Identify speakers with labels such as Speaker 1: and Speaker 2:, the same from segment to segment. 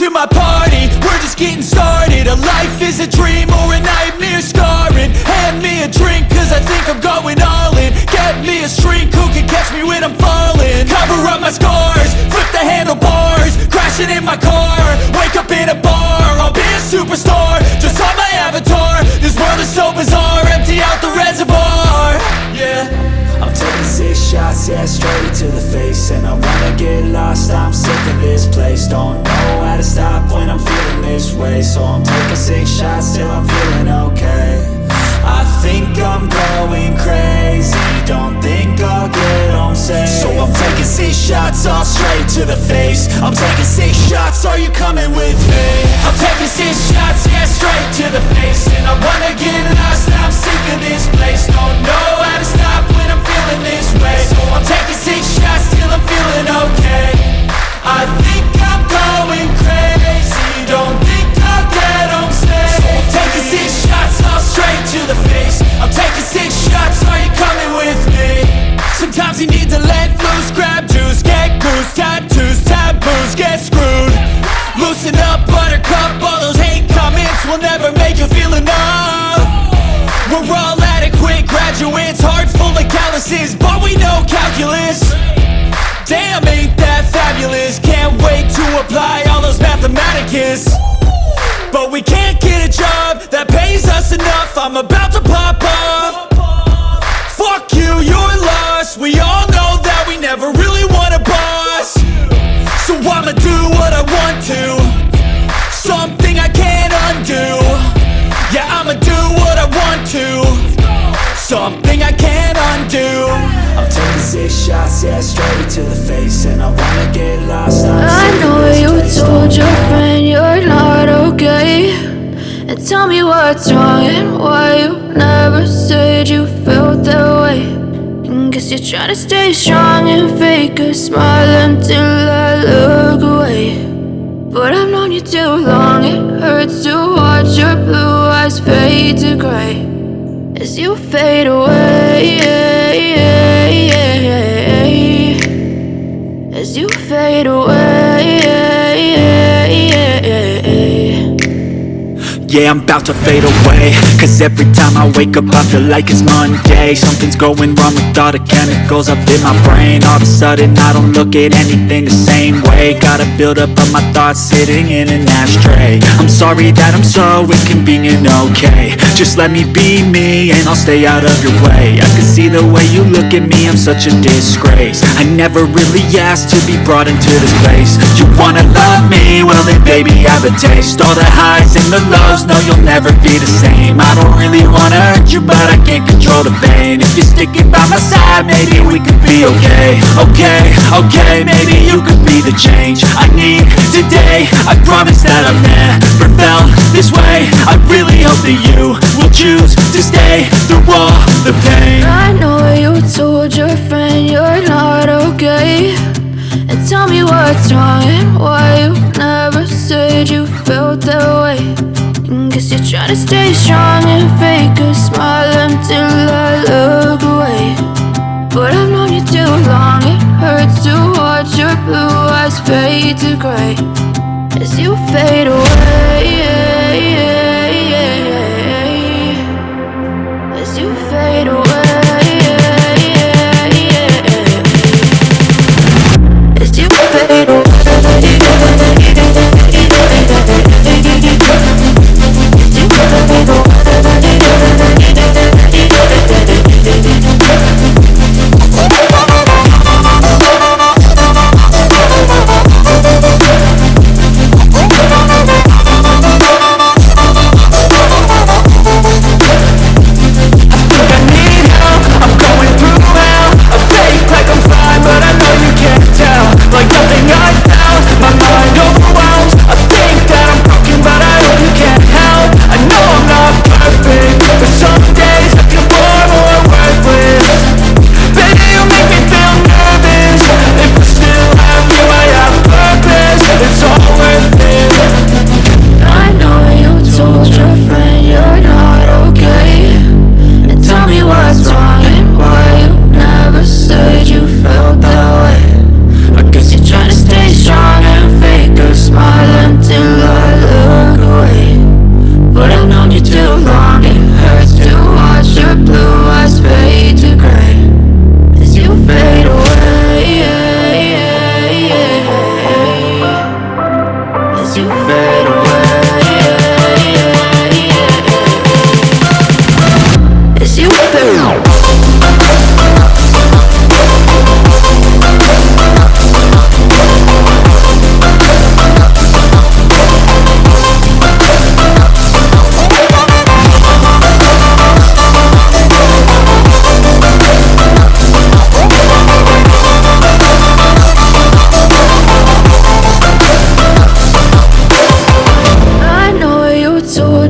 Speaker 1: to my party, we're just getting started. A life is a dream or a nightmare scarring. Hand me a drink cause I think I'm going all in. Get me a shrink who can catch me when I'm falling. Cover up my scars, flip the handlebars, crashing in my car, wake up in a bar. I'll be a superstar, just on my avatar. This world is so bizarre, empty out the reservoir. Yeah,
Speaker 2: I'm taking 6 shots, yeah, straight to the face. And I wanna get lost, I'm sick of this place. Don't know how to stop when I'm feeling this way. So I'm taking 6 shots till I'm feeling okay. I think I'm going crazy, don't think I'll get home safe. So I'm taking 6 shots, all straight to the face. I'm taking 6 shots, are you coming with me?
Speaker 1: I'm taking 6 shots, yeah, straight to the face. And I wanna get lost, I'm sick of this place. Don't know how to stop when I'm feeling this way. So I'm taking 6 shots till I'm feeling okay. I think I'm going crazy, don't think I'll get home safe. So I'm taking 6 shots, all straight to the face. I'm taking 6 shots, are you coming with me? Sometimes you need to let loose, grab juice, get goose, tattoos, taboos, get screwed. Loosen up, buttercup, all those hate comments will never make you feel enough. We're all adequate graduates, hearts full of calluses, but we know calculus. Damn, ain't that fabulous? Can't wait to apply all those mathematicus. But we can't get a job that pays us enough. I'm about to pop off. Fuck you, you're lost. We all know that we never really want a boss. So I'ma do what I want to, something I can't undo. Yeah, I'ma do what I want to, something I can't undo.
Speaker 2: I'm taking 6 shots, yeah, straight to the face. And I wanna get lost,
Speaker 3: I know you told your friend you're not okay. And tell me what's wrong and why you never said you felt that way. And guess you're trying to stay strong and fake a smile until I look away. But I've known you too long, it hurts to watch your blue eyes fade to gray as you fade away, as you fade away.
Speaker 2: Yeah, I'm about to fade away, cause every time I wake up I feel like it's Monday. Something's going wrong with all the chemicals up in my brain. All of a sudden I don't look at anything the same way. Gotta build up of my thoughts sitting in an ashtray. I'm sorry that I'm so inconvenient, okay. Just let me be me and I'll stay out of your way. I can see the way you look at me, I'm such a disgrace. I never really asked to be brought into this place. You wanna love me? Well then baby have a taste. All the highs and the lows, no, you'll never be the same. I don't really wanna hurt you, but I can't control the pain. If you're sticking by my side, maybe we could be okay. Okay, maybe you could be the change I need today. I promise that I've never felt this way. I really hope that you will choose to stay through all the pain.
Speaker 3: I know you told your friend you're not okay. And tell me what's wrong and why you never said you felt that way. Guess you're trying to stay strong and fake a smile until I look away. But I've known you too long, it hurts to watch your blue eyes fade to gray as you fade away, as you fade away, as you fade away.
Speaker 1: Like nothing I found, my mind
Speaker 3: to fade away. As you fade away.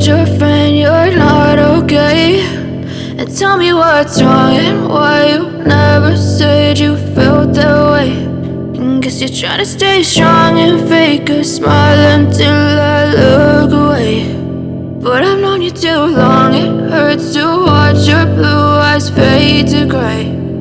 Speaker 3: Your friend you're not okay, and tell me what's wrong and why you never said you felt that way. And guess you're trying to stay strong and fake a smile until I look away. But I've known you too long, it hurts to watch your blue eyes fade to gray.